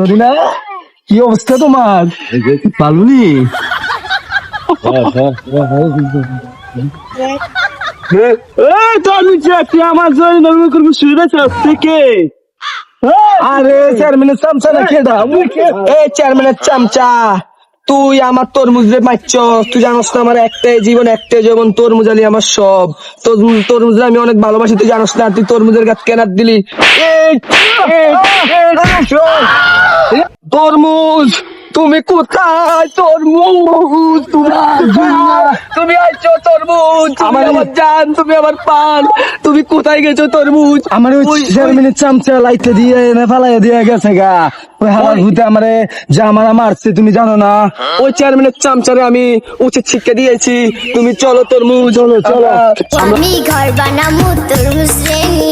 রদিনা, কি অবস্থা তোমার? পালুনি আমার জন্য করবো শুয়ে থেকে। আরে চেয়ারম্যানের চামচা না খেদা, চেয়ারম্যানের চামচা তুই আমার তরমুজ রে মারছ। তুই জানোস না আমার একটাই জীবন তরমুজ আলি আমার সব। তরমুজ আমি অনেক ভালোবাসি, তুই জানোস না? তুই তরমুজের গাছ কেনার দিলি। তরমুজ তুমি কোথায়? তরমুজ তুমি আইছো? তরমুজ আমার জান, তুমি আমার পান, তুমি কোথায় গেছো? তরমুজ আমার চেয়ারম্যানের চামচা লাইতে দিয়ে এনে ফালাই দিয়ে গেছে গা। ওই হালার ভূতে আমারে জামারা মারছে, তুমি জানো না? ওই চেয়ারম্যানের চামচারে আমি উচিত শিক্ষা দিয়েছি। তুমি চলো তরমুজ, চলো চলো। আমি ঘর বানাবো তরমুজ রে নিয়ে।